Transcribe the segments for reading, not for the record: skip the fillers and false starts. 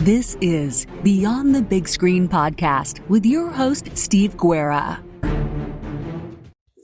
This is Beyond the Big Screen podcast with your host, Steve Guerra.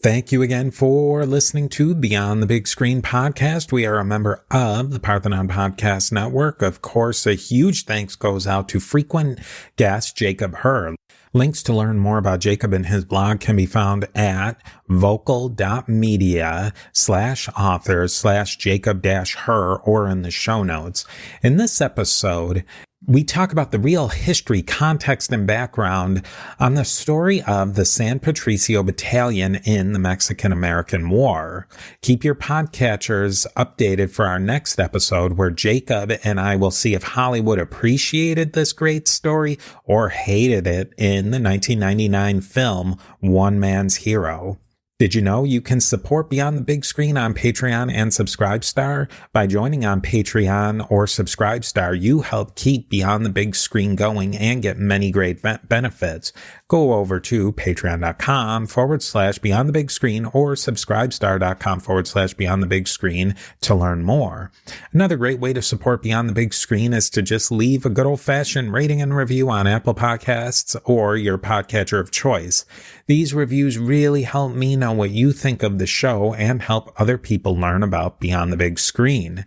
Thank you again for listening to Beyond the Big Screen podcast. We are a member of the Parthenon Podcast Network. Of course, a huge thanks goes out to frequent guest Jacob Herr. Links to learn more about Jacob and his blog can be found at vocal.media/author/Jacob-Herr or in the show notes. In this episode, we talk about the real history, context, and background on the story of the San Patricio Battalion in the Mexican-American War. Keep your podcatchers updated for our next episode where Jacob and I will see if Hollywood appreciated this great story or hated it in the 1999 film One Man's Hero. Did you know you can support Beyond the Big Screen on Patreon and Subscribestar? By joining on Patreon or Subscribestar, you help keep Beyond the Big Screen going and get many great benefits. Go over to patreon.com/Beyond the Big Screen or subscribestar.com/Beyond the Big Screen to learn more. Another great way to support Beyond the Big Screen is to just leave a good old-fashioned rating and review on Apple Podcasts or your podcatcher of choice. These reviews really help me know what you think of the show and help other people learn about Beyond the Big Screen.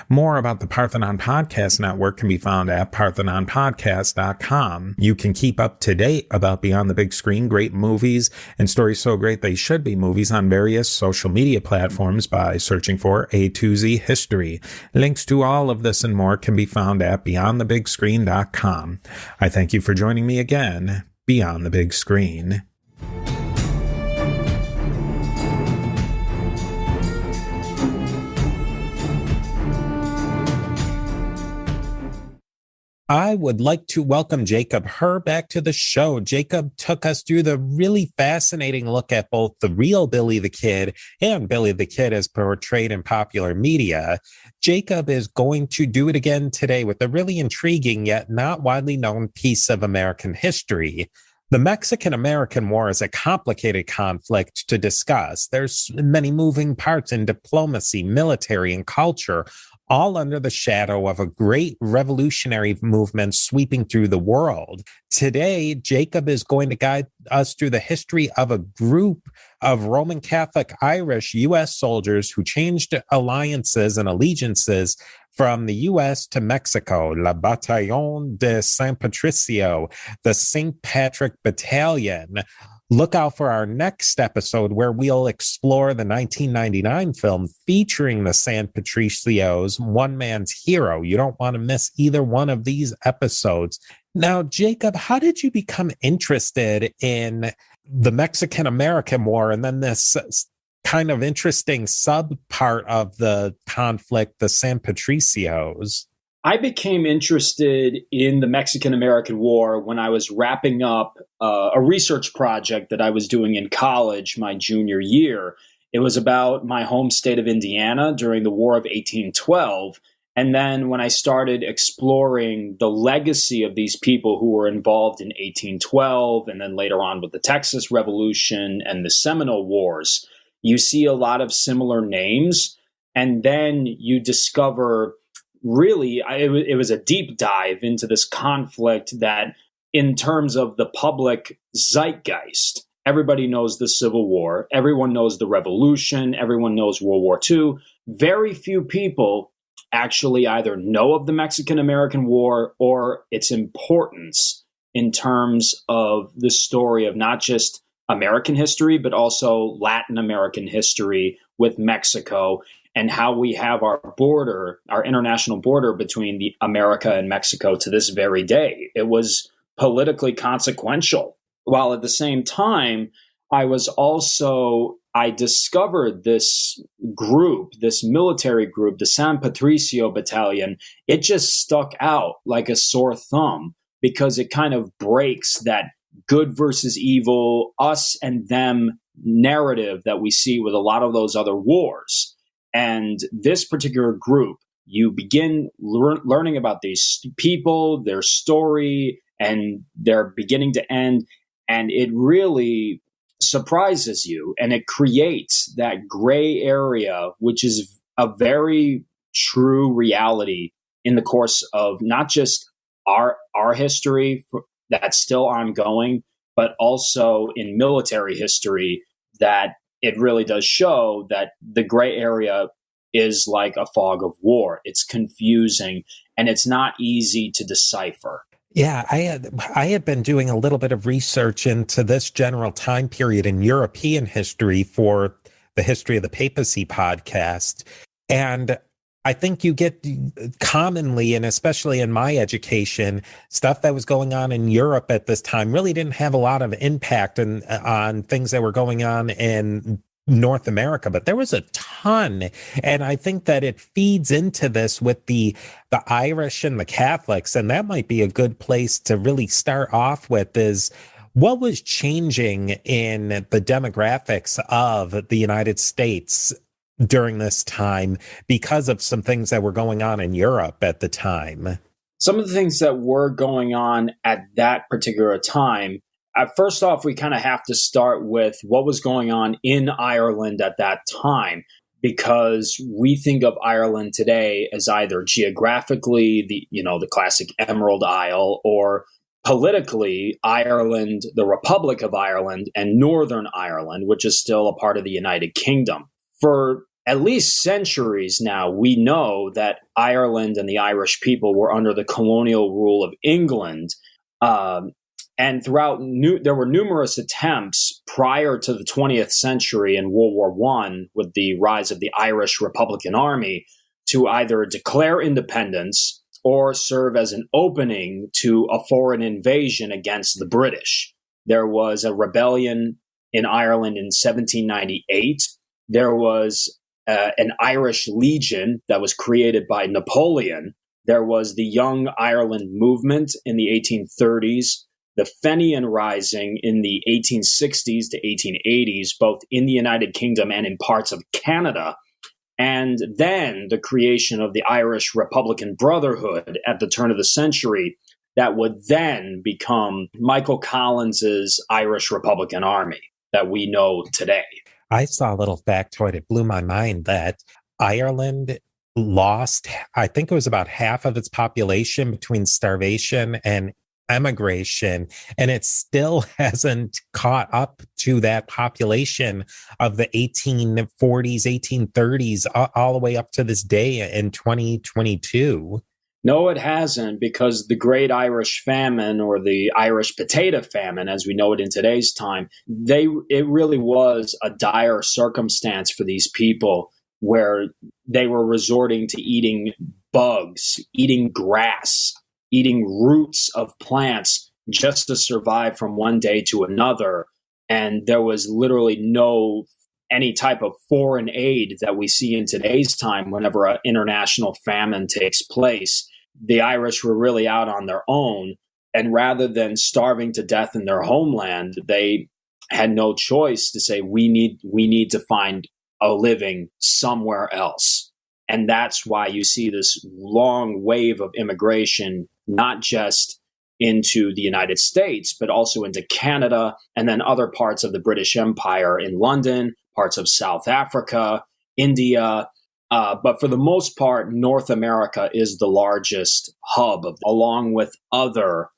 More about the Parthenon Podcast Network can be found at parthenonpodcast.com. You can keep up to date about Beyond the Big Screen, great movies, and stories so great they should be movies on various social media platforms by searching for A2Z History. Links to all of this and more can be found at beyondthebigscreen.com. I thank you for joining me again, Beyond the Big Screen. I would like to welcome Jacob Herr back to the show. Jacob took us through the really fascinating look at both the real Billy the Kid and Billy the Kid as portrayed in popular media. Jacob is going to do it again today with a really intriguing yet not widely known piece of American history. The Mexican-American War is a complicated conflict to discuss. There's many moving parts in diplomacy, military, and culture, all under the shadow of a great revolutionary movement sweeping through the world. Today, Jacob is going to guide us through the history of a group of Roman Catholic Irish U.S. soldiers who changed alliances and allegiances from the U.S. to Mexico, La Battalion de San Patricio, the St. Patrick Battalion. Look out for our next episode where we'll explore the 1999 film featuring the San Patricios, One Man's Hero. You don't want to miss either one of these episodes. Now, Jacob, how did you become interested in the Mexican-American War and then this kind of interesting sub-part of the conflict, the San Patricios? I became interested in the Mexican-American War when I was wrapping up a research project that I was doing in college my junior year. It was about my home state of Indiana during the War of 1812. And then when I started exploring the legacy of these people who were involved in 1812 and then later on with the Texas Revolution and the Seminole Wars, you see a lot of similar names. And then you discover really, it was a deep dive into this conflict that in terms of the public zeitgeist, everybody knows the Civil War, everyone knows the Revolution, everyone knows World War II. Very few people actually either know of the Mexican-American War or its importance in terms of the story of not just American history, but also Latin American history with Mexico, and how we have our border, our international border between America and Mexico to this very day. It was politically consequential. While at the same time, I discovered this group, this military group, the San Patricio Battalion. It just stuck out like a sore thumb because it kind of breaks that good versus evil, us and them narrative that we see with a lot of those other wars. And this particular group, you begin learning about these people, their story, and their beginning to end. And it really surprises you. And it creates that gray area, which is a very true reality in the course of not just our history that's still ongoing, but also in military history that it really does show that the gray area is like a fog of war. It's confusing and it's not easy to decipher. Yeah, I had been doing a little bit of research into this general time period in European history for the History of the Papacy podcast. And I think you get commonly, and especially in my education, stuff that was going on in Europe at this time really didn't have a lot of impact on things that were going on in North America, but there was a ton. And I think that it feeds into this with the Irish and the Catholics. And that might be a good place to really start off with is what was changing in the demographics of the United States during this time because of some things that were going on in Europe at the time. Some of the things that were going on at that particular time, first off, we kind of have to start with what was going on in Ireland at that time, because we think of Ireland today as either geographically the classic Emerald Isle, or politically Ireland, the Republic of Ireland, and Northern Ireland, which is still a part of the United Kingdom. For at least centuries now, we know that Ireland and the Irish people were under the colonial rule of England. And there were numerous attempts prior to the 20th century in World War I, with the rise of the Irish Republican Army, to either declare independence or serve as an opening to a foreign invasion against the British. There was a rebellion in Ireland in 1798. There was an Irish Legion that was created by Napoleon. There was the Young Ireland movement in the 1830s. The Fenian Rising in the 1860s to 1880s, both in the United Kingdom and in parts of Canada. And then the creation of the Irish Republican Brotherhood at the turn of the century that would then become Michael Collins's Irish Republican Army that we know today. I saw a little factoid. It blew my mind that Ireland lost, I think it was about half of its population between starvation and emigration, and it still hasn't caught up to that population of the 1840s, 1830s, all the way up to this day in 2022. No, it hasn't, because the Great Irish Famine, or the Irish Potato Famine, as we know it in today's time, it really was a dire circumstance for these people, where they were resorting to eating bugs, eating grass, eating roots of plants just to survive from one day to another. And there was literally any type of foreign aid that we see in today's time whenever an international famine takes place. The Irish were really out on their own. And rather than starving to death in their homeland, they had no choice to say, we need to find a living somewhere else. And that's why you see this long wave of immigration, not just into the United States, but also into Canada, and then other parts of the British Empire in London, parts of South Africa, India. But for the most part, North America is the largest hub, along with other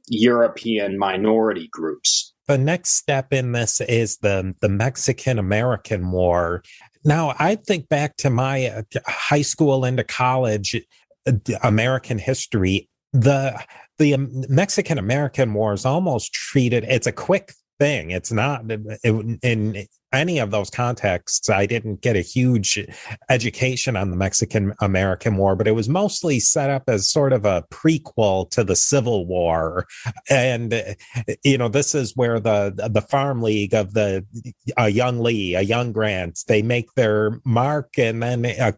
European minority groups. The next step in this is the Mexican-American War. Now, I think back to my high school into college American history. The Mexican-American War is almost treated, it's a quick thing. It's not in any of those contexts. I didn't get a huge education on the Mexican-American War, but it was mostly set up as sort of a prequel to the Civil War. And, this is where the Farm League of a young Lee, a young Grant, they make their mark. And then a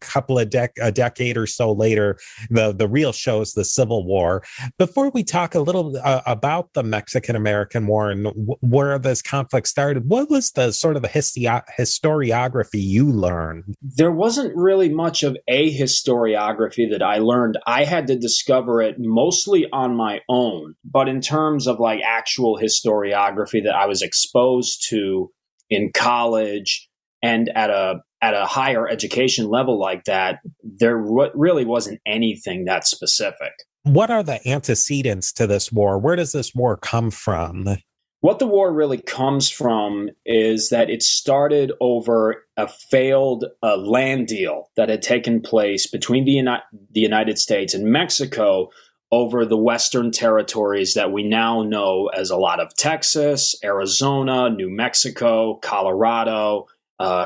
decade or so later, the real show is the Civil War. Before we talk a little about the Mexican-American War and where this conflict started, what was the sort of the historiography you learned? There wasn't really much of a historiography that I learned. I had to discover it mostly on my own. But in terms of like actual historiography that I was exposed to in college and at a higher education level like that, there really wasn't anything that specific. What are the antecedents to this war? Where does this war come from? What the war really comes from is that it started over a failed land deal that had taken place between the United States and Mexico over the Western territories that we now know as a lot of Texas, Arizona, New Mexico, Colorado,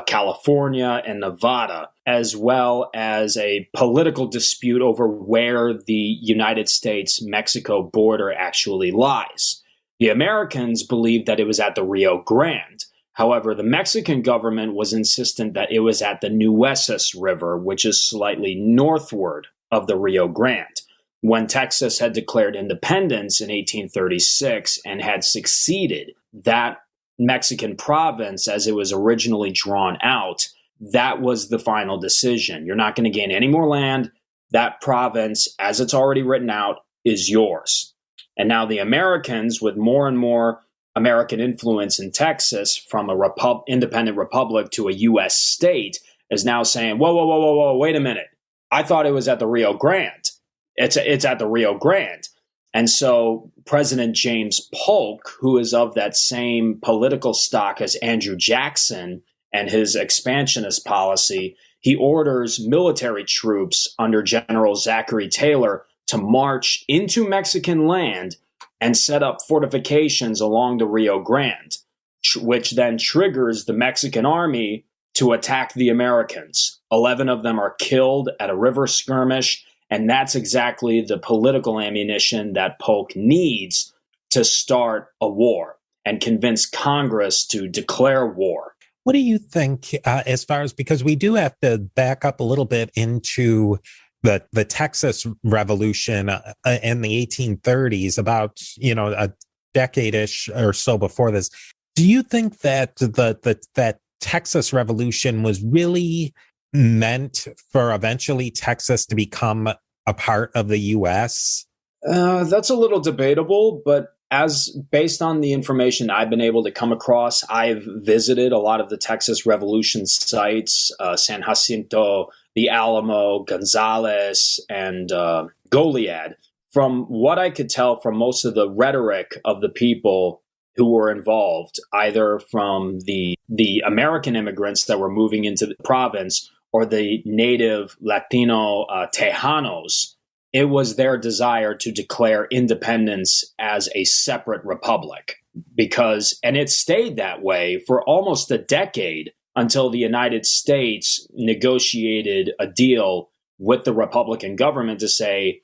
California, and Nevada, as well as a political dispute over where the United States-Mexico border actually lies. The Americans believed that it was at the Rio Grande. However, the Mexican government was insistent that it was at the Nueces River, which is slightly northward of the Rio Grande. When Texas had declared independence in 1836 and had succeeded that Mexican province as it was originally drawn out, that was the final decision. You're not going to gain any more land. That province, as it's already written out, is yours. And now the Americans, with more and more American influence in Texas from a independent republic to a U.S. state, is now saying, whoa, wait a minute. I thought it was at the Rio Grande. It's at the Rio Grande. And so President James Polk, who is of that same political stock as Andrew Jackson and his expansionist policy, he orders military troops under General Zachary Taylor to march into Mexican land and set up fortifications along the Rio Grande, which then triggers the Mexican army to attack the Americans. 11 of them are killed at a river skirmish, and that's exactly the political ammunition that Polk needs to start a war and convince Congress to declare war. What do you think as far as, because we do have to back up a little bit into the Texas Revolution in the 1830s, about, a decade-ish or so before this. Do you think that that Texas Revolution was really meant for eventually Texas to become a part of the U.S.? That's a little debatable, but as based on the information I've been able to come across, I've visited a lot of the Texas Revolution sites, San Jacinto, the Alamo, Gonzales, and Goliad. From what I could tell from most of the rhetoric of the people who were involved, either from the American immigrants that were moving into the province or the native Latino Tejanos, it was their desire to declare independence as a separate republic. And it stayed that way for almost a decade until the United States negotiated a deal with the Republican government to say,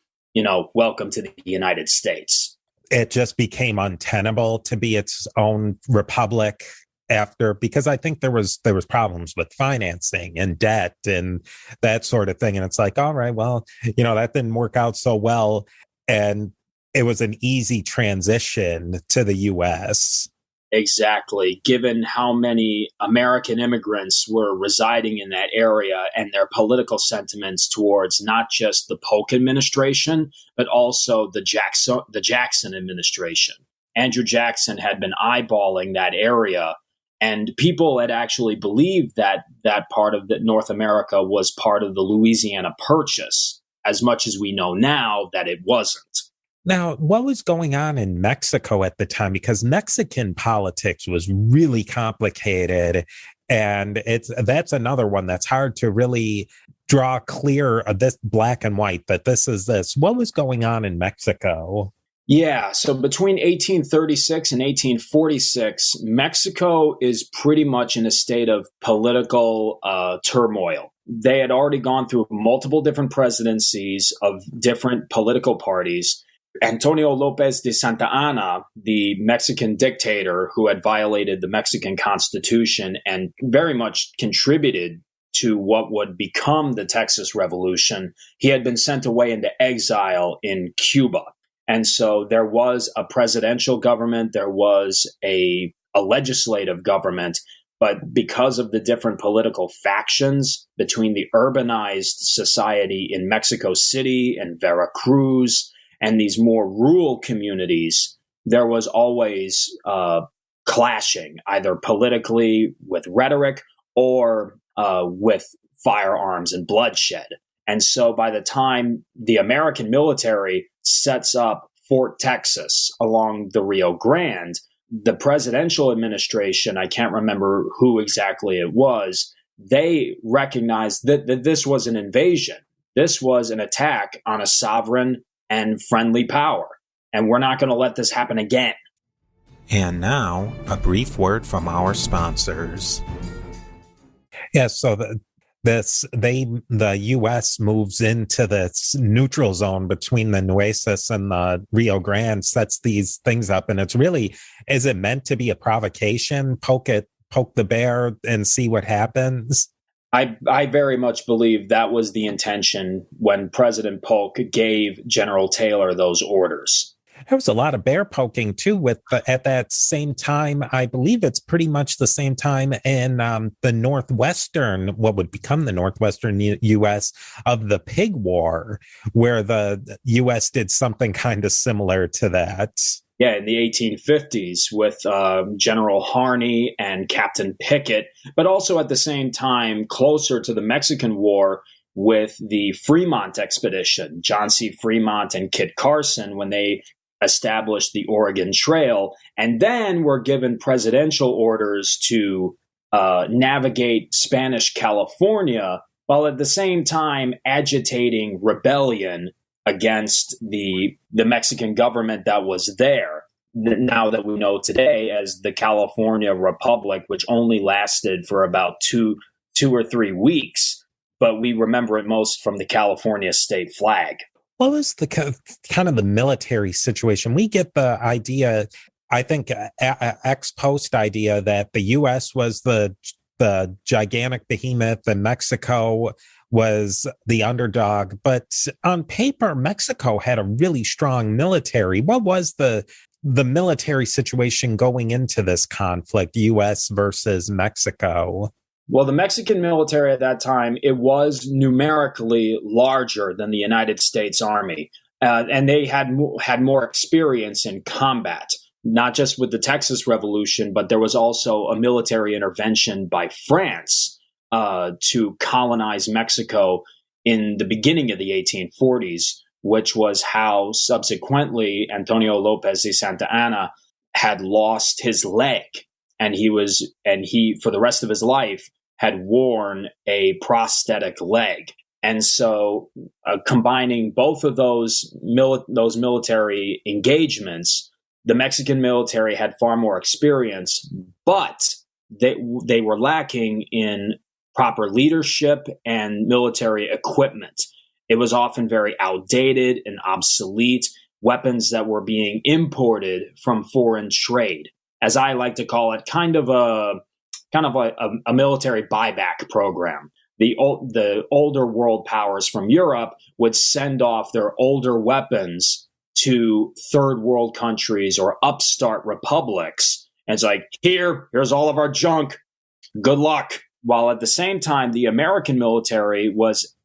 welcome to the United States. It just became untenable to be its own republic after, because I think there was problems with financing and debt and that sort of thing. And it's like, all right, well, that didn't work out so well. And it was an easy transition to the U.S. Exactly. Given how many American immigrants were residing in that area and their political sentiments towards not just the Polk administration, but also the Jackson administration. Andrew Jackson had been eyeballing that area, and people had actually believed that that part of North America was part of the Louisiana Purchase, as much as we know now that it wasn't. Now, what was going on in Mexico at the time? Because Mexican politics was really complicated, and that's another one that's hard to really draw clear this black and white, that this is this. What was going on in Mexico? Yeah, so between 1836 and 1846, Mexico is pretty much in a state of political turmoil. They had already gone through multiple different presidencies of different political parties. Antonio López de Santa Anna, the Mexican dictator who had violated the Mexican Constitution and very much contributed to what would become the Texas Revolution, he had been sent away into exile in Cuba. And so there was a presidential government, there was a legislative government, but because of the different political factions between the urbanized society in Mexico City and Veracruz and these more rural communities, there was always clashing, either politically with rhetoric or with firearms and bloodshed. And so by the time the American military sets up Fort Texas along the Rio Grande. The presidential administration, I can't remember who exactly it was, they recognized that this was an invasion. This was an attack on a sovereign and friendly power. And we're not going to let this happen again. And now, a brief word from our sponsors. Yes, so the U.S. moves into this neutral zone between the Nueces and the Rio Grande, sets these things up, and it's really, is it meant to be a provocation? Poke the bear and see what happens? I very much believe that was the intention when President Polk gave General Taylor those orders. There was a lot of bear poking too at that same time. I believe it's pretty much the same time in the northwestern, what would become the northwestern U.S. of the Pig War, where the U.S. did something kind of similar to that. Yeah, in the 1850s with General Harney and Captain Pickett, but also at the same time closer to the Mexican War with the Fremont expedition, John C. Fremont and Kit Carson, when they established the Oregon Trail, and then were given presidential orders to navigate Spanish California, while at the same time agitating rebellion against the Mexican government that was there, now that we know today as the California Republic, which only lasted for about two or 3 weeks, but we remember it most from the California state flag. What was the kind of the military situation? We get the idea, I think, ex post idea that the U.S. was the gigantic behemoth and Mexico was the underdog. But on paper, Mexico had a really strong military. What was the military situation going into this conflict, U.S. versus Mexico? Well, the Mexican military at that time, it was numerically larger than the United States Army. And they had more experience in combat, not just with the Texas Revolution, but there was also a military intervention by France to colonize Mexico in the beginning of the 1840s, which was how subsequently Antonio Lopez de Santa Anna had lost his leg. And he, for the rest of his life, had worn a prosthetic leg. And so combining both of those military engagements, the Mexican military had far more experience, but they were lacking in proper leadership and military equipment. It was often very outdated and obsolete, weapons that were being imported from foreign trade. As I like to call it, kind of a military buyback program. The older world powers from Europe would send off their older weapons to third world countries or upstart republics. And it's like, here's all of our junk. Good luck. While at the same time, the American military was,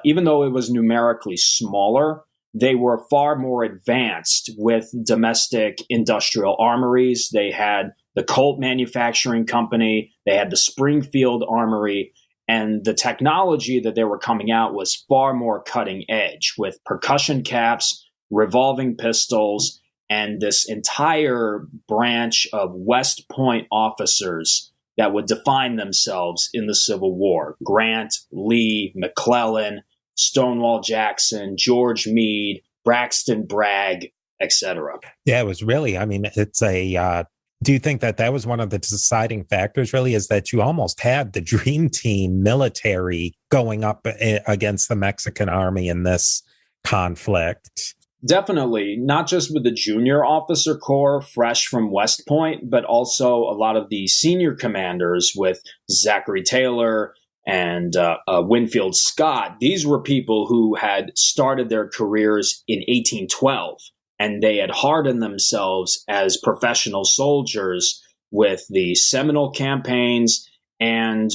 even though it was numerically smaller, they were far more advanced with domestic industrial armories. They had the Colt Manufacturing Company, they had the Springfield Armory, and the technology that they were coming out was far more cutting edge with percussion caps, revolving pistols, and this entire branch of West Point officers that would define themselves in the Civil War. Grant, Lee, McClellan, Stonewall Jackson, George Meade, Braxton Bragg, etc. Yeah, it was really, it's a, do you think that was one of the deciding factors really, is that you almost had the dream team military going up against the Mexican army in this conflict? Definitely, not just with the junior officer corps fresh from West Point, but also a lot of the senior commanders with Zachary Taylor and Winfield Scott. These were people who had started their careers in 1812, and they had hardened themselves as professional soldiers with the Seminole campaigns and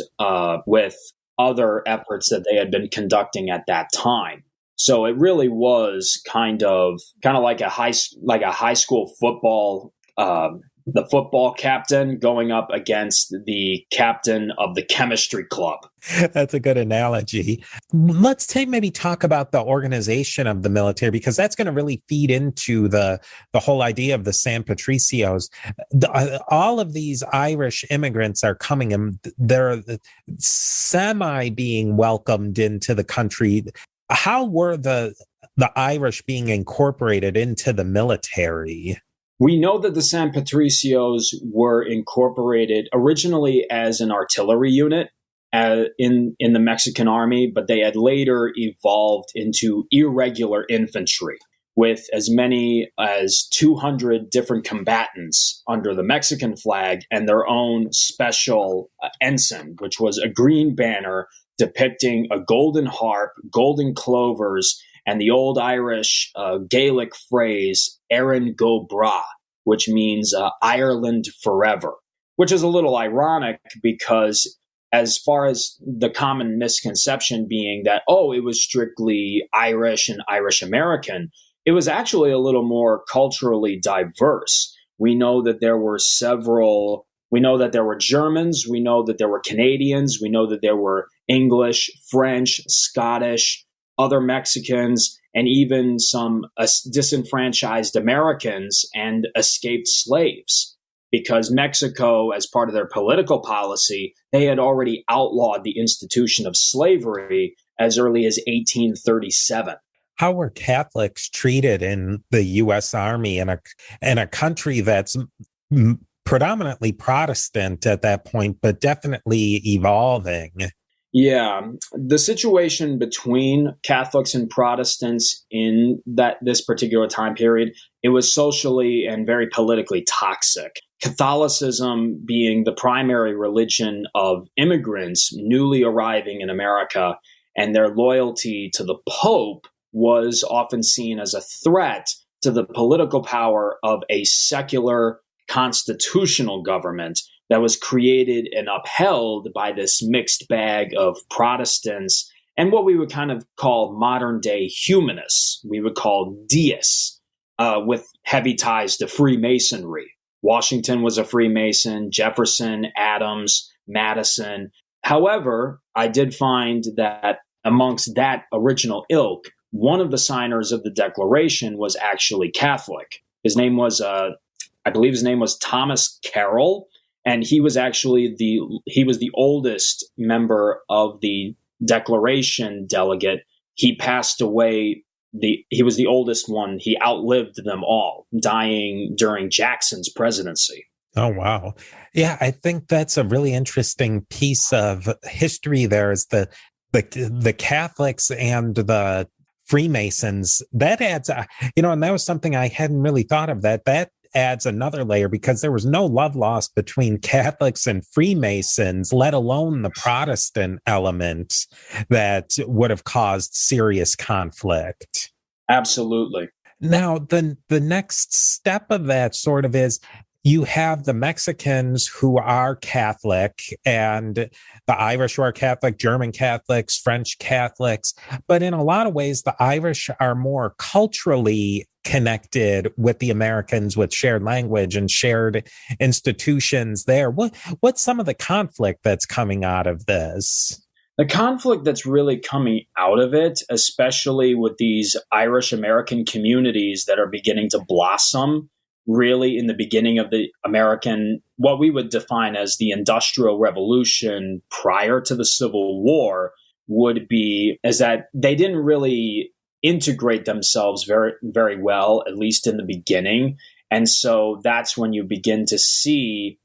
with other efforts that they had been conducting at that time. So it really was kind of like a high school football the football captain going up against the captain of the chemistry club. That's a good analogy. Let's maybe talk about the organization of the military, because that's going to really feed into the whole idea of the San Patricios. All of these Irish immigrants are coming and they're semi being welcomed into the country. How were the Irish being incorporated into the military? We know that the San Patricios were incorporated originally as an artillery unit in the Mexican army, but they had later evolved into irregular infantry with as many as 200 different combatants under the Mexican flag and their own special ensign, which was a green banner depicting a golden harp, golden clovers, and the old Irish Gaelic phrase, Erin go Bragh, which means Ireland forever, which is a little ironic because as far as the common misconception being that, it was strictly Irish and Irish American, it was actually a little more culturally diverse. We know that there were Germans, we know that there were Canadians, we know that there were English, French, Scottish, other Mexicans, and even some disenfranchised Americans and escaped slaves. Because Mexico, as part of their political policy, they had already outlawed the institution of slavery as early as 1837. How were Catholics treated in the U.S. Army in a country that's predominantly Protestant at that point, but definitely evolving? Yeah, the situation between Catholics and Protestants in this particular time period, it was socially and very politically toxic. Catholicism being the primary religion of immigrants newly arriving in America, and their loyalty to the Pope was often seen as a threat to the political power of a secular constitutional government that was created and upheld by this mixed bag of Protestants and what we would kind of call modern day humanists. We would call deists with heavy ties to Freemasonry. Washington was a Freemason, Jefferson, Adams, Madison. However, I did find that amongst that original ilk, one of the signers of the Declaration was actually Catholic. His name was, I believe his name was Thomas Carroll. And he was actually the oldest member of the Declaration delegate. He passed away. He was the oldest one. He outlived them all, dying during Jackson's presidency. Oh, wow. Yeah, I think that's a really interesting piece of history there is the Catholics and the Freemasons. That adds, and that was something I hadn't really thought of, that adds another layer, because there was no love lost between Catholics and Freemasons, let alone the Protestant element that would have caused serious conflict. Absolutely. Now, the next step of that sort of is you have the Mexicans who are Catholic and the Irish who are Catholic, German Catholics, French Catholics. But in a lot of ways, the Irish are more culturally connected with the Americans, with shared language and shared institutions there. What's some of the conflict that's coming out of this? The conflict that's really coming out of it, especially with these Irish American communities that are beginning to blossom really in the beginning of the American, what we would define as the Industrial Revolution prior to the Civil War, is that they didn't really integrate themselves very, very well, at least in the beginning. And so that's when you begin to see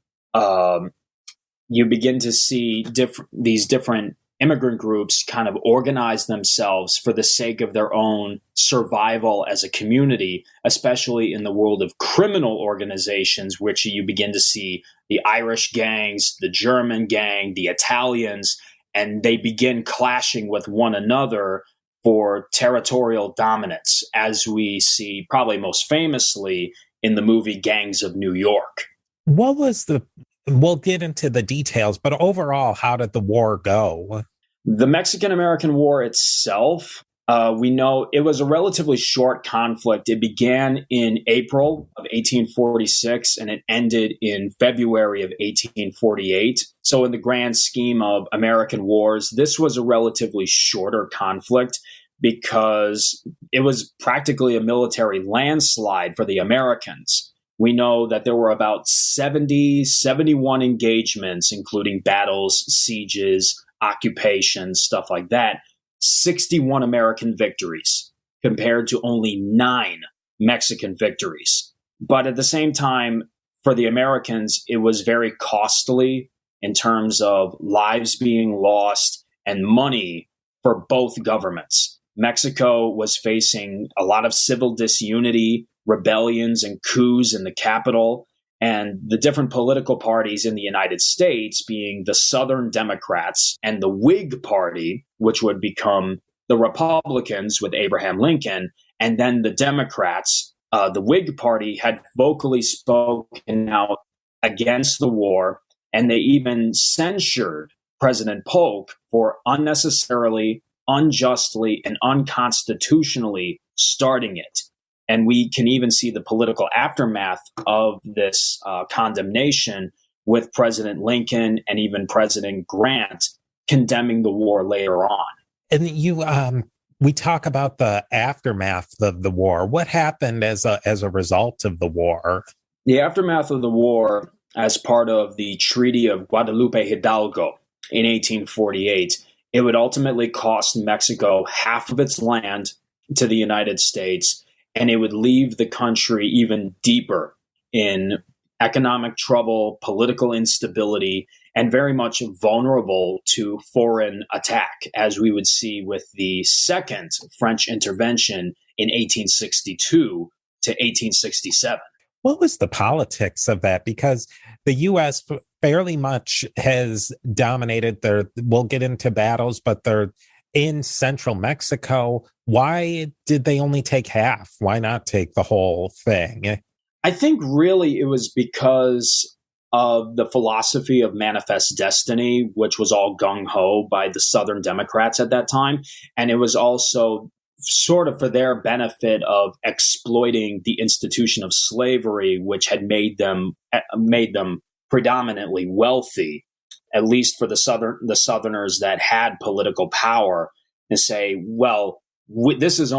these different immigrant groups kind of organize themselves for the sake of their own survival as a community, especially in the world of criminal organizations, which you begin to see the Irish gangs, the German gang, the Italians, and they begin clashing with one another for territorial dominance, as we see probably most famously in the movie Gangs of New York. We'll get into the details, but overall, how did the war go? The Mexican-American War itself, We know it was a relatively short conflict. It began in April of 1846 and it ended in February of 1848. So in the grand scheme of American wars, this was a relatively shorter conflict because it was practically a military landslide for the Americans. We know that there were about 71 engagements, including battles, sieges, occupations, stuff like that. 61 American victories compared to only 9 Mexican victories. But at the same time, for the Americans, it was very costly in terms of lives being lost and money for both governments. Mexico was facing a lot of civil disunity, rebellions, and coups in the capital. And the different political parties in the United States, being the Southern Democrats and the Whig Party, which would become the Republicans with Abraham Lincoln, and then the Democrats, the Whig Party had vocally spoken out against the war, and they even censured President Polk for unnecessarily, unjustly, and unconstitutionally starting it. And we can even see the political aftermath of this condemnation with President Lincoln and even President Grant condemning the war later on. And we talk about the aftermath of the war. What happened as a result of the war? The aftermath of the war, as part of the Treaty of Guadalupe Hidalgo in 1848, it would ultimately cost Mexico half of its land to the United States. And it would leave the country even deeper in economic trouble, political instability, and very much vulnerable to foreign attack, as we would see with the second French intervention in 1862 to 1867. What was the politics of that? Because the U.S. fairly much has dominated we'll get into battles, but they're in central Mexico. Why did they only take half? Why not take the whole thing? I think really it was because of the philosophy of manifest destiny, which was all gung-ho by the Southern Democrats at that time. And it was also sort of for their benefit of exploiting the institution of slavery, which had made them predominantly wealthy, at least for the Southerners that had political power, and say, well, this is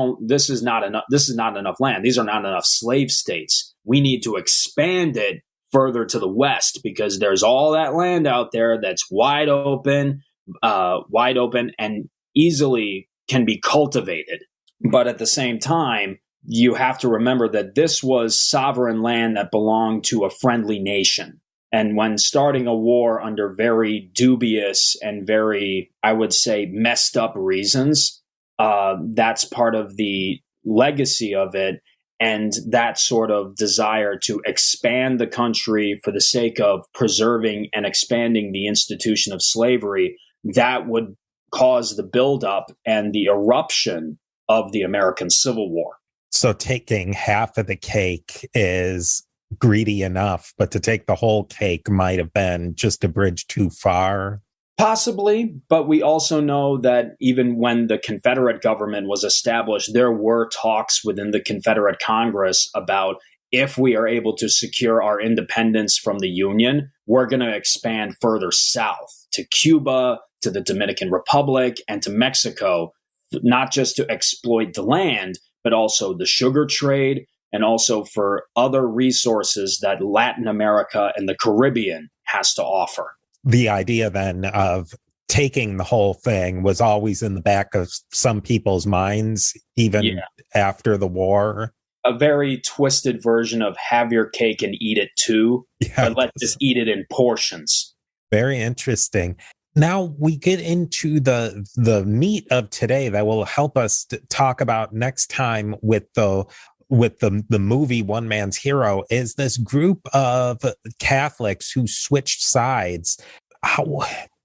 not enough land. These are not enough slave states. We need to expand it further to the west because there's all that land out there that's wide open and easily can be cultivated. But at the same time, you have to remember that this was sovereign land that belonged to a friendly nation. And when starting a war under very dubious and very, I would say, messed up reasons, that's part of the legacy of it. And that sort of desire to expand the country for the sake of preserving and expanding the institution of slavery, that would cause the buildup and the eruption of the American Civil War. So taking half of the cake is greedy enough, but to take the whole cake might have been just a bridge too far. Possibly, but we also know that even when the Confederate government was established, there were talks within the Confederate Congress about if we are able to secure our independence from the Union, we're going to expand further south to Cuba, to the Dominican Republic, and to Mexico, not just to exploit the land, but also the sugar trade, and also for other resources that Latin America and the Caribbean has to offer. The idea then of taking the whole thing was always in the back of some people's minds, even after the war. A very twisted version of have your cake and eat it too, but let's just eat it in portions. Very interesting. Now we get into the meat of today that will help us to talk about next time with the movie One Man's Hero, is this group of Catholics who switched sides.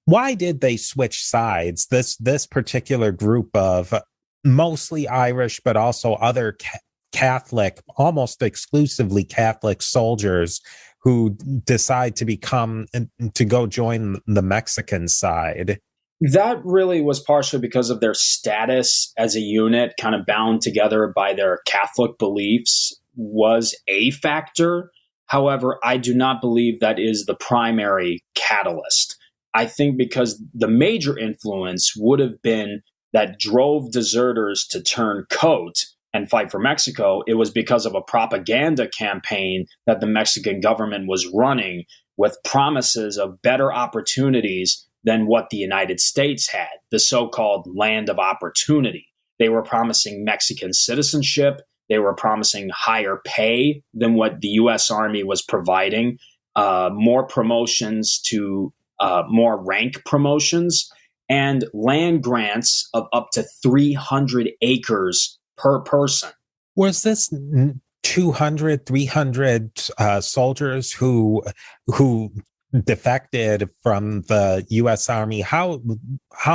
Why did they switch sides? This particular group of mostly Irish, but also other Catholic, almost exclusively Catholic soldiers who decide to go join the Mexican side. That really was partially because of their status as a unit, kind of bound together by their Catholic beliefs, was a factor. However, I do not believe that is the primary catalyst. I think because the major influence would have been that drove deserters to turn coat and fight for Mexico. It was because of a propaganda campaign that the Mexican government was running with promises of better opportunities than what the United States had, the so-called land of opportunity. They were promising Mexican citizenship. They were promising higher pay than what the U.S. Army was providing, more promotions to more rank promotions, and land grants of up to 300 acres per person. Was this 200, 300 soldiers who defected from the U.S. Army? How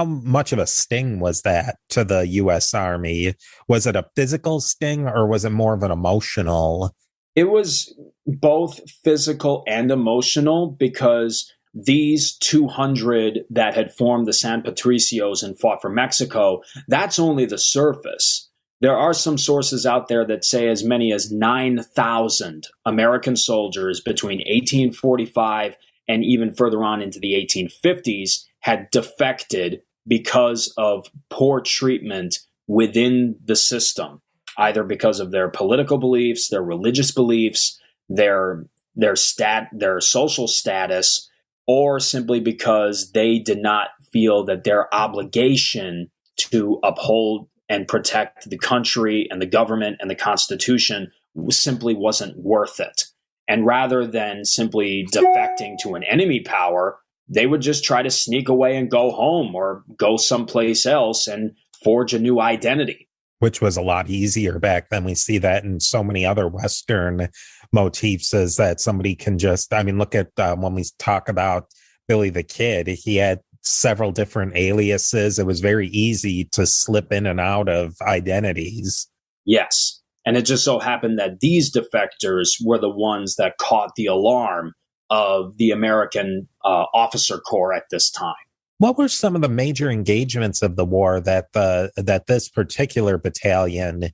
much of a sting was that to the U.S. Army? Was it a physical sting or was it more of an emotional? It was both physical and emotional, because these 200 that had formed the San Patricios and fought for Mexico, that's only the surface. There are some sources out there that say as many as 9,000 American soldiers between 1845 and even further on into the 1850s had defected because of poor treatment within the system, either because of their political beliefs, their religious beliefs, their social status, or simply because they did not feel that their obligation to uphold and protect the country and the government and the Constitution simply wasn't worth it. And rather than simply defecting to an enemy power, they would just try to sneak away and go home or go someplace else and forge a new identity. Which was a lot easier back then. We see that in so many other Western motifs, is that somebody can just, look at when we talk about Billy the Kid, he had several different aliases. It was very easy to slip in and out of identities. Yes. And it just so happened that these defectors were the ones that caught the alarm of the American officer corps at this time. What were some of the major engagements of the war that this particular battalion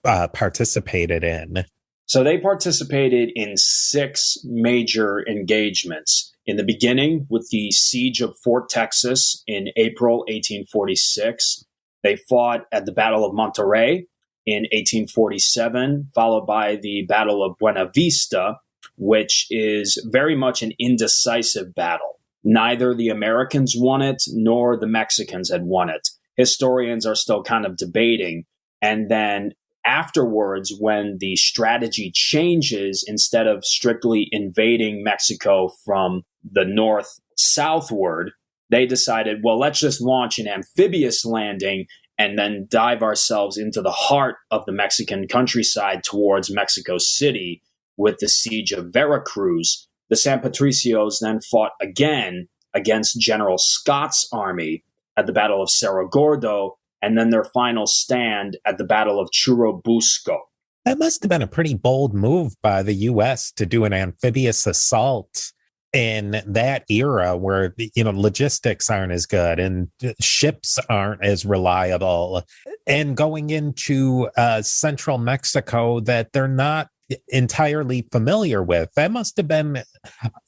participated in? So they participated in 6 major engagements. In the beginning, with the siege of Fort Texas in April 1846, they fought at the Battle of Monterrey in 1847, followed by the Battle of Buena Vista, which is very much an indecisive battle. Neither the Americans won it, nor the Mexicans had won it. Historians are still kind of debating. And then afterwards, when the strategy changes, instead of strictly invading Mexico from the north southward, they decided, well, let's just launch an amphibious landing and then dive ourselves into the heart of the Mexican countryside towards Mexico City with the siege of Veracruz. The San Patricios then fought again against General Scott's army at the Battle of Cerro Gordo, and then their final stand at the Battle of Churubusco. That must have been a pretty bold move by the U.S. to do an amphibious assault in that era where, logistics aren't as good and ships aren't as reliable, and going into central Mexico that they're not entirely familiar with. That must have been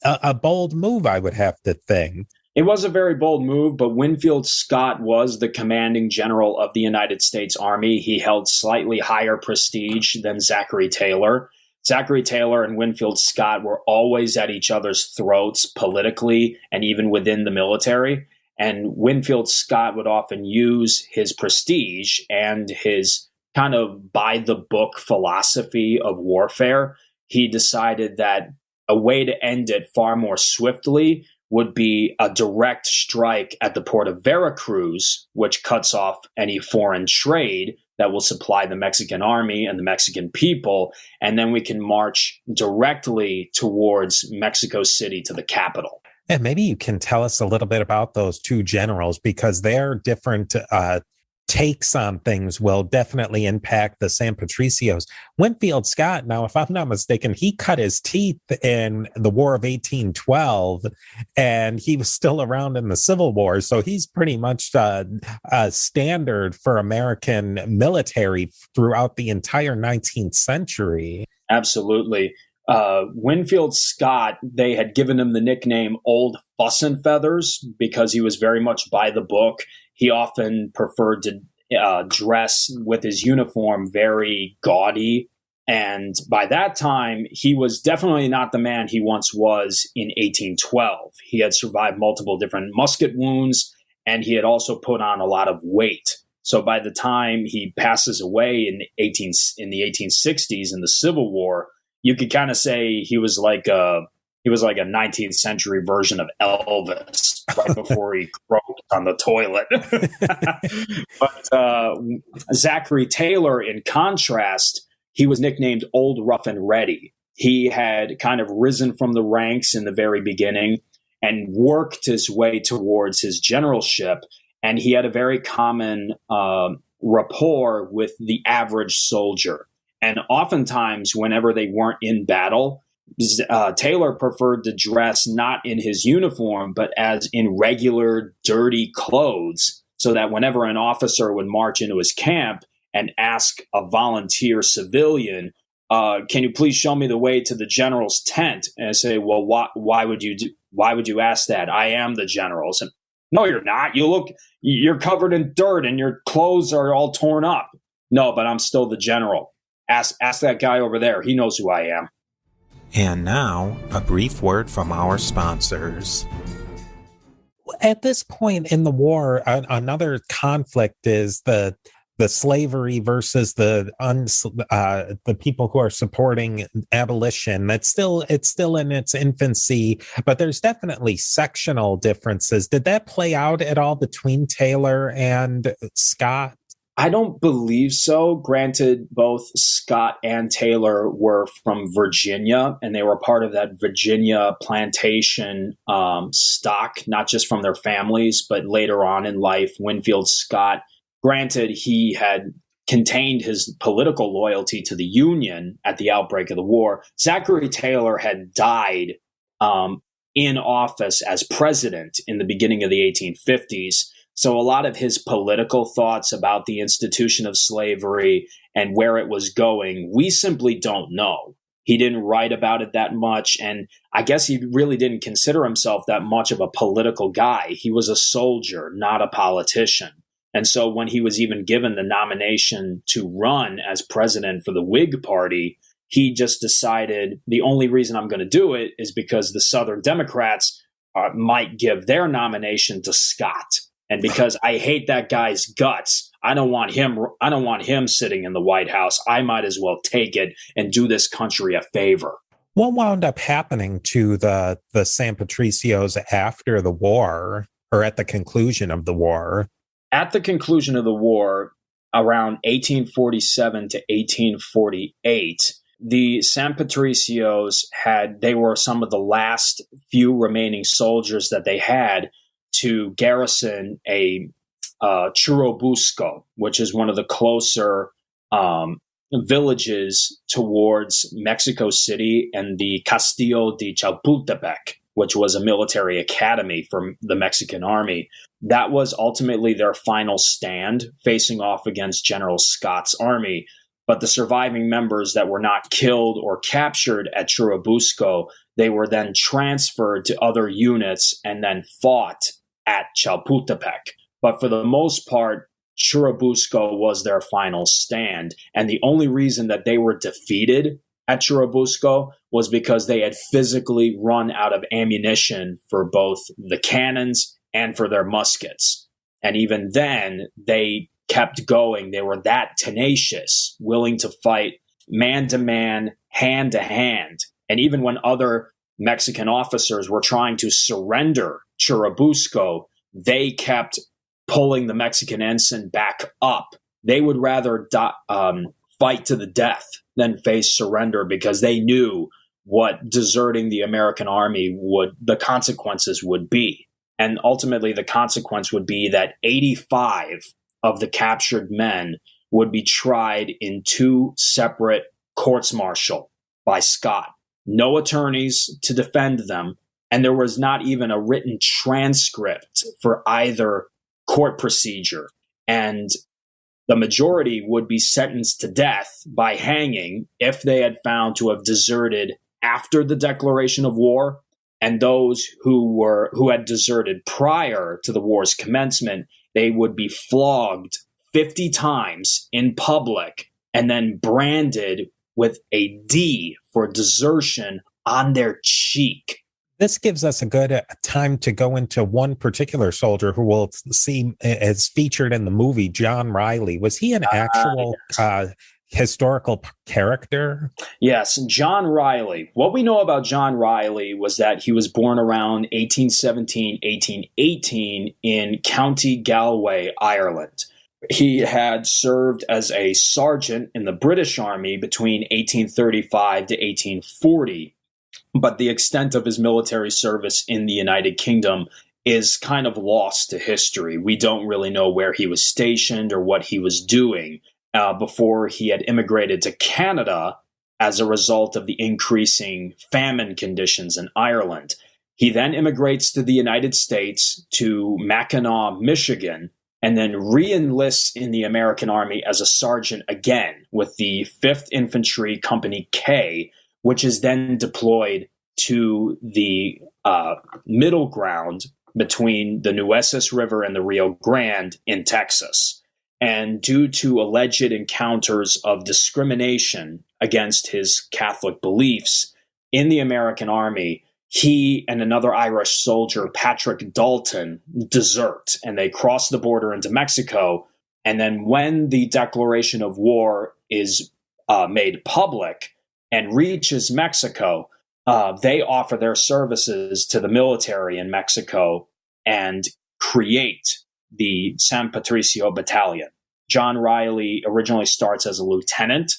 a bold move, I would have to think. It was a very bold move, but Winfield Scott was the commanding general of the United States Army. He held slightly higher prestige than Zachary Taylor. Zachary Taylor and Winfield Scott were always at each other's throats politically and even within the military. And Winfield Scott would often use his prestige and his kind of by-the-book philosophy of warfare. He decided that a way to end it far more swiftly would be a direct strike at the port of Veracruz, which cuts off any foreign trade that will supply the Mexican army and the Mexican people, and then we can march directly towards Mexico City to the capital. And maybe you can tell us a little bit about those two generals, because they're different takes on things will definitely impact the San Patricios. Winfield Scott, now, if I'm not mistaken, he cut his teeth in the War of 1812, and he was still around in the Civil War. So he's pretty much a standard for American military throughout the entire 19th century. Absolutely. Winfield Scott, they had given him the nickname Old Fuss and Feathers because he was very much by the book. He often preferred to dress with his uniform very gaudy. And by that time, he was definitely not the man he once was in 1812. He had survived multiple different musket wounds, and he had also put on a lot of weight. So by the time he passes away in the 1860s in the Civil War, you could kind of say he was like a 19th century version of Elvis right before he croaked on the toilet. But Zachary Taylor, in contrast, he was nicknamed Old Rough and Ready. He had kind of risen from the ranks in the very beginning and worked his way towards his generalship. And he had a very common rapport with the average soldier. And oftentimes, whenever they weren't in battle, Taylor preferred to dress not in his uniform, but as in regular dirty clothes, so that whenever an officer would march into his camp and ask a volunteer civilian, can you please show me the way to the general's tent? And I say, well, why would you ask that? I am the general. And, no, you're not. You're covered in dirt and your clothes are all torn up. No, but I'm still the general. Ask that guy over there. He knows who I am. And now, a brief word from our sponsors. At this point in the war, another conflict is the slavery versus the people who are supporting abolition. It's still in its infancy, but there's definitely sectional differences. Did that play out at all between Taylor and Scott? I don't believe so. Granted, both Scott and Taylor were from Virginia, and they were part of that Virginia plantation stock, not just from their families, but later on in life. Winfield Scott, granted, he had contained his political loyalty to the Union at the outbreak of the war. Zachary Taylor had died in office as president in the beginning of the 1850s. So a lot of his political thoughts about the institution of slavery and where it was going, we simply don't know. He didn't write about it that much, and I guess he really didn't consider himself that much of a political guy. He was a soldier, not a politician. And so when he was even given the nomination to run as president for the Whig Party, he just decided the only reason I'm going to do it is because the Southern Democrats might give their nomination to Scott. And because I hate that guy's guts, I don't want him sitting in the White House. I might as well take it and do this country a favor. What wound up happening to the San Patricios after the war, or at the conclusion of the war? At the conclusion of the war, around 1847 to 1848, the San Patricios they were some of the last few remaining soldiers that they had to garrison a Churubusco, which is one of the closer villages towards Mexico City, and the Castillo de Chapultepec, which was a military academy for the Mexican army. That was ultimately their final stand, facing off against General Scott's army. But the surviving members that were not killed or captured at Churubusco, they were then transferred to other units and then fought at Chapultepec. But for the most part, Churubusco was their final stand. And the only reason that they were defeated at Churubusco was because they had physically run out of ammunition for both the cannons and for their muskets. And even then, they kept going. They were that tenacious, willing to fight man to man, hand to hand. And even when other Mexican officers were trying to surrender Churubusco, they kept pulling the Mexican ensign back up. They would rather fight to the death than face surrender, because they knew what deserting the American army the consequences would be. And ultimately, the consequence would be that 85 of the captured men would be tried in 2 separate courts-martial by Scott. No attorneys to defend them, and there was not even a written transcript for either court procedure. And the majority would be sentenced to death by hanging if they had found to have deserted after the declaration of war, and those who had deserted prior to the war's commencement, they would be flogged 50 times in public and then branded with a D for desertion on their cheek. This gives us a good time to go into one particular soldier who we'll see as featured in the movie, John Riley. Was he an actual historical character? Yes, John Riley. What we know about John Riley was that he was born around 1817, 1818 in County Galway, Ireland. He had served as a sergeant in the British Army between 1835 to 1840. But the extent of his military service in the United Kingdom is kind of lost to history. We don't really know where he was stationed or what he was doing before he had immigrated to Canada as a result of the increasing famine conditions in Ireland. He then immigrates to the United States, to Mackinac, Michigan, and then re-enlists in the American Army as a sergeant again with the 5th Infantry Company K, which is then deployed to the middle ground between the Nueces River and the Rio Grande in Texas. And due to alleged encounters of discrimination against his Catholic beliefs in the American Army, he and another Irish soldier, Patrick Dalton, desert, and they cross the border into Mexico. And then when the declaration of war is made public and reaches Mexico, they offer their services to the military in Mexico and create the San Patricio Battalion. John Riley originally starts as a lieutenant,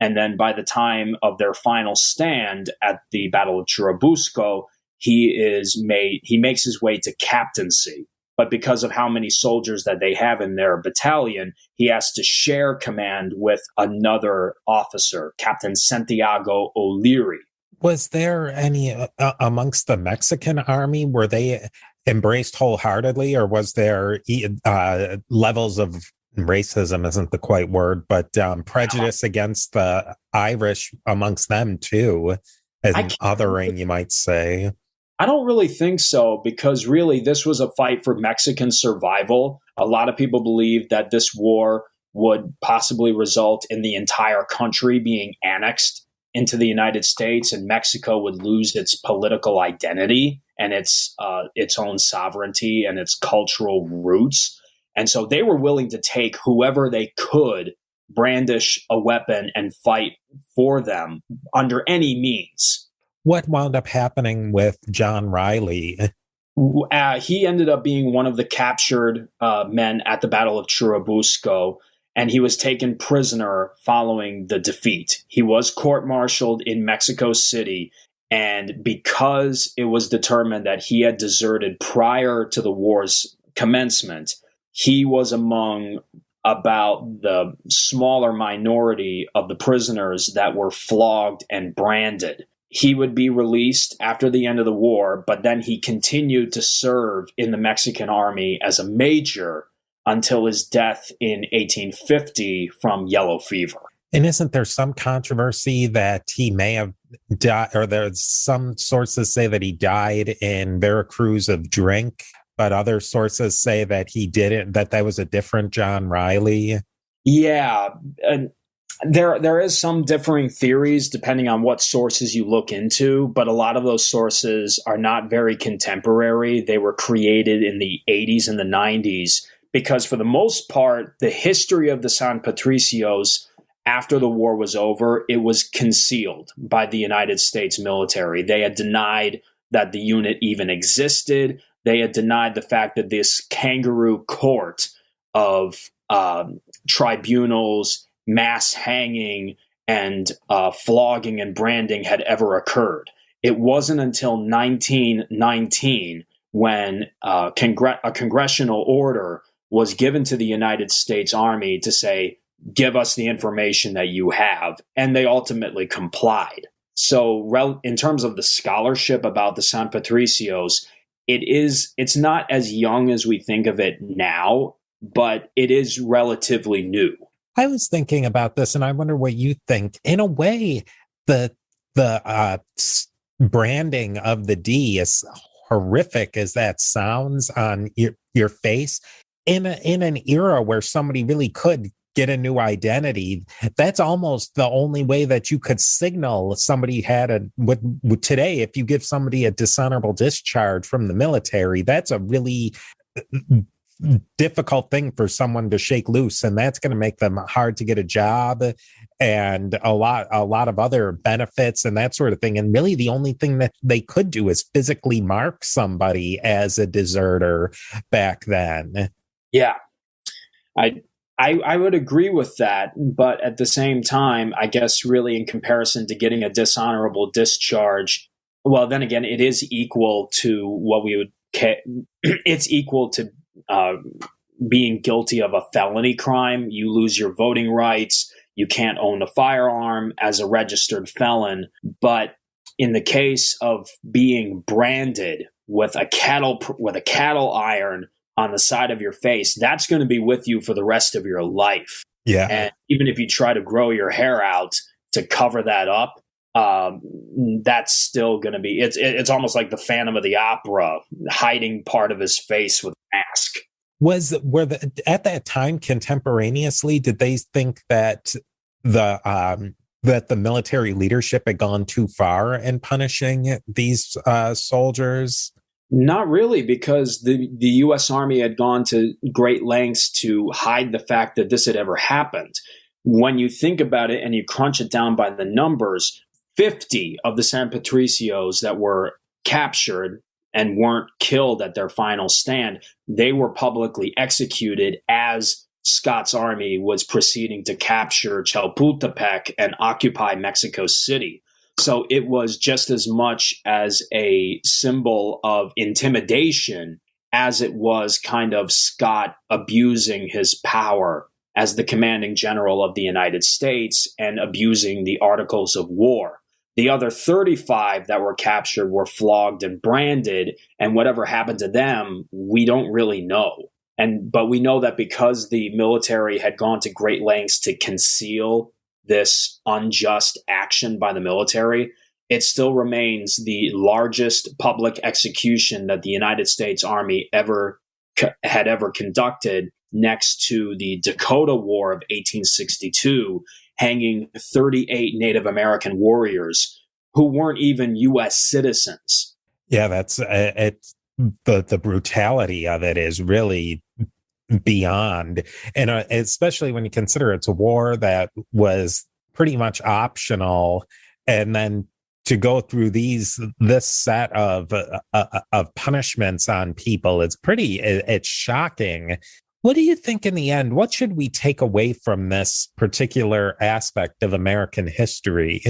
and then by the time of their final stand at the Battle of Churubusco, he makes his way to captaincy. But because of how many soldiers that they have in their battalion, he has to share command with another officer, Captain Santiago O'Leary. Was there any amongst the Mexican army, were they embraced wholeheartedly, or was there levels of racism isn't the quite word, but prejudice against the Irish amongst them too, as an othering, you might say? I don't really think so, because really this was a fight for Mexican survival. A lot of people believe that this war would possibly result in the entire country being annexed into the United States, and Mexico would lose its political identity and its own sovereignty and its cultural roots. And so they were willing to take whoever they could brandish a weapon and fight for them under any means. What wound up happening with John Riley? He ended up being one of the captured men at the Battle of Churubusco, and he was taken prisoner following the defeat. He was court-martialed in Mexico City, and because it was determined that he had deserted prior to the war's commencement, he was among about the smaller minority of the prisoners that were flogged and branded. He would be released after the end of the war, but then he continued to serve in the Mexican army as a major until his death in 1850 from yellow fever. And isn't there some controversy that he may have died, or there's some sources say that he died in Veracruz of drink, but other sources say that he didn't, that was a different John Riley? Yeah, there is some differing theories depending on what sources you look into, but a lot of those sources are not very contemporary. They were created in the 80s and the 90s because, for the most part, the history of the San Patricios after the war was over, it was concealed by the United States military. They had denied that the unit even existed. They had denied the fact that this kangaroo court of tribunals, mass hanging, and flogging and branding had ever occurred. It wasn't until 1919 when a congressional order was given to the United States Army to say, give us the information that you have. And they ultimately complied. So in terms of the scholarship about the San Patricios, it's not as young as we think of it now, but it is relatively new. I was thinking about this, and I wonder what you think. In a way, the branding of the D, as horrific as that sounds on your face, in an era where somebody really could get a new identity, that's almost the only way that you could signal somebody had today. If you give somebody a dishonorable discharge from the military, that's a really difficult thing for someone to shake loose, and that's going to make them hard to get a job and a lot of other benefits and that sort of thing. And really the only thing that they could do is physically mark somebody as a deserter back then. Yeah, I would agree with that, but at the same time, I guess really in comparison to getting a dishonorable discharge, well, then again, it is equal to what we would it's equal to being guilty of a felony crime. You lose your voting rights. You can't own a firearm as a registered felon. But in the case of being branded with a cattle iron on the side of your face, that's going to be with you for the rest of your life. Yeah. And even if you try to grow your hair out to cover that up, that's still going to be, it's almost like the Phantom of the Opera hiding part of his face with a mask. At that time, contemporaneously, did they think that the military leadership had gone too far in punishing these soldiers? Not really, because the U.S. Army had gone to great lengths to hide the fact that this had ever happened. When you think about it and you crunch it down by the numbers, 50 of the San Patricios that were captured and weren't killed at their final stand, they were publicly executed as Scott's army was proceeding to capture Chapultepec and occupy Mexico City. So it was just as much as a symbol of intimidation as it was kind of Scott abusing his power as the commanding general of the United States and abusing the Articles of War. The other 35 that were captured were flogged and branded, and whatever happened to them, we don't really know. But we know that because the military had gone to great lengths to conceal this unjust action by the military, it still remains the largest public execution that the United States Army had ever conducted, next to the Dakota War of 1862, hanging 38 Native American warriors who weren't even U.S. citizens. Yeah, that's the brutality of it is really beyond. And especially when you consider it's a war that was pretty much optional, and then to go through this set of punishments on people, it's shocking. What do you think in the end? What should we take away from this particular aspect of American history?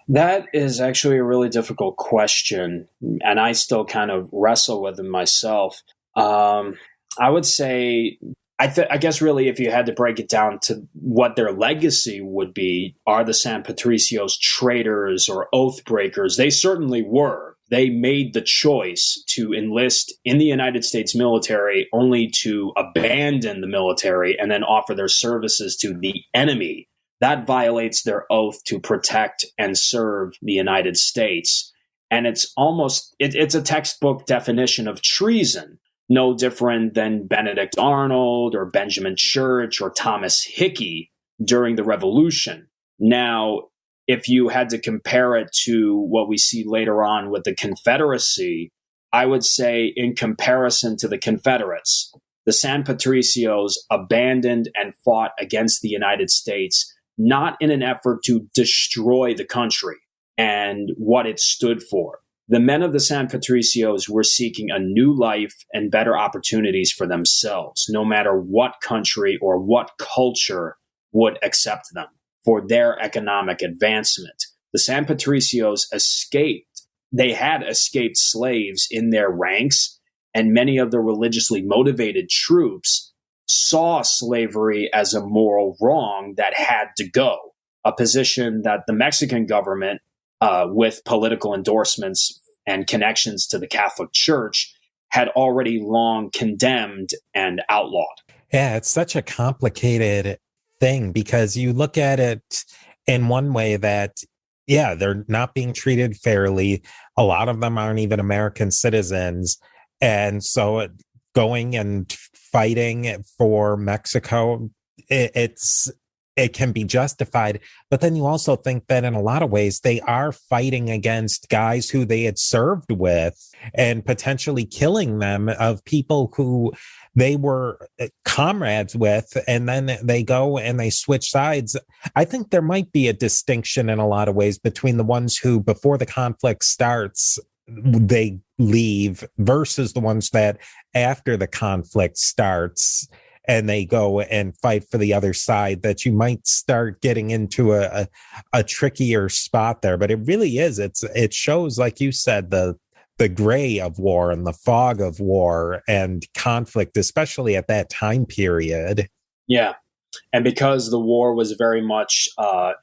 That is actually a really difficult question, and I still kind of wrestle with it myself. I would say, I guess really if you had to break it down to what their legacy would be, are the San Patricios traitors or oath breakers? They certainly were. They made the choice to enlist in the United States military only to abandon the military and then offer their services to the enemy. That violates their oath to protect and serve the United States. And it's a textbook definition of treason, no different than Benedict Arnold or Benjamin Church or Thomas Hickey during the Revolution. Now, if you had to compare it to what we see later on with the Confederacy, I would say in comparison to the Confederates, the San Patricios abandoned and fought against the United States, not in an effort to destroy the country and what it stood for. The men of the San Patricios were seeking a new life and better opportunities for themselves, no matter what country or what culture would accept them for their economic advancement. The San Patricios escaped. They had escaped slaves in their ranks, and many of the religiously motivated troops saw slavery as a moral wrong that had to go, a position that the Mexican government, with political endorsements and connections to the Catholic Church, had already long condemned and outlawed. Yeah, it's such a complicated thing because you look at it in one way that, yeah, they're not being treated fairly. A lot of them aren't even American citizens. And so going and fighting for Mexico, it can be justified. But then you also think that in a lot of ways, they are fighting against guys who they had served with and potentially killing them, of people who they were comrades with, and then they go and they switch sides. I think there might be a distinction in a lot of ways between the ones who, before the conflict starts, they leave versus the ones that after the conflict starts and they go and fight for the other side, that you might start getting into a trickier spot there. But it really is, it shows, like you said, the gray of war and the fog of war and conflict, especially at that time period. Yeah. And because the war was very much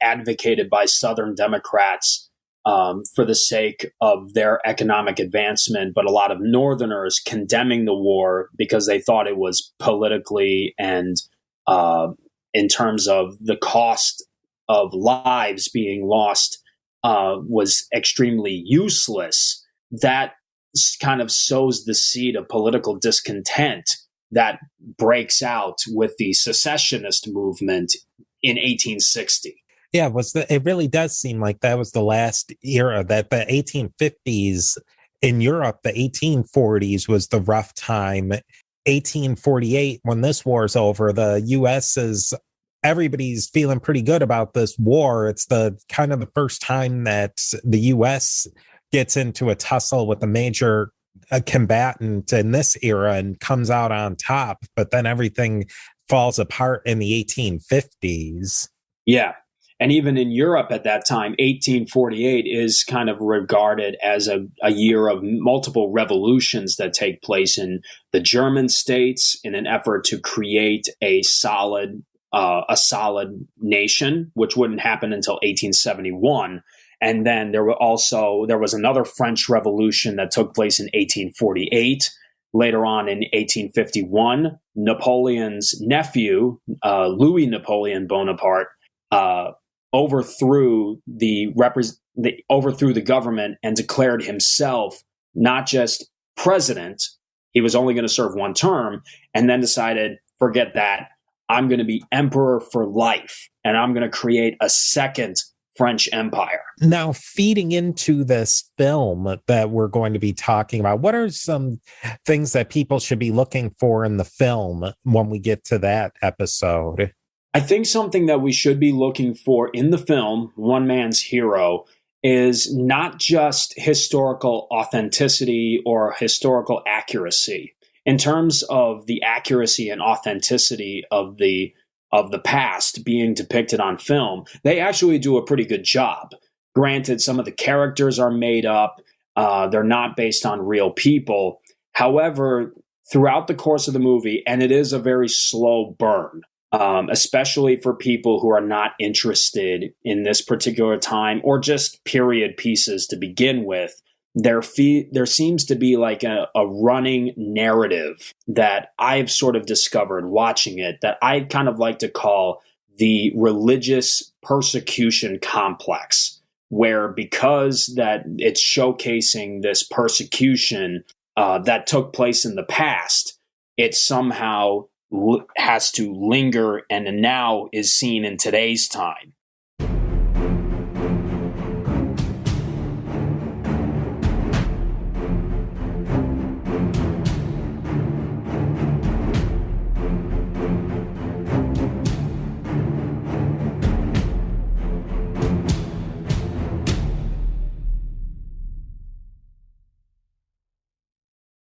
advocated by Southern Democrats for the sake of their economic advancement, but a lot of Northerners condemning the war because they thought it was politically and in terms of the cost of lives being lost was extremely useless. That kind of sows the seed of political discontent that breaks out with the secessionist movement in 1860. Yeah, it really does seem like that was the last era, that the 1850s in Europe, the 1840s was the rough time. 1848, when this war's over, the U.S. everybody's feeling pretty good about this war. It's the kind of the first time that the U.S. gets into a tussle with a major combatant in this era and comes out on top. But then everything falls apart in the 1850s. Yeah. And even in Europe at that time, 1848 is kind of regarded as a year of multiple revolutions that take place in the German states in an effort to create a solid nation, which wouldn't happen until 1871. And then there was another French Revolution that took place in 1848. Later on in 1851, Napoleon's nephew, Louis Napoleon Bonaparte, overthrew the government and declared himself not just president. He was only going to serve one term, and then decided, forget that, I'm going to be emperor for life, and I'm going to create a second French Empire. Now, feeding into this film that we're going to be talking about, what are some things that people should be looking for in the film when we get to that episode? I think something that we should be looking for in the film, One Man's Hero, is not just historical authenticity or historical accuracy. In terms of the accuracy and authenticity of the past being depicted on film, they actually do a pretty good job. Granted, some of the characters are made up. They're not based on real people. However, throughout the course of the movie, and it is a very slow burn, especially for people who are not interested in this particular time or just period pieces to begin with, there seems to be like a running narrative that I've sort of discovered watching it that I kind of like to call the religious persecution complex, where because that it's showcasing this persecution that took place in the past, it somehow has to linger and now is seen in today's time.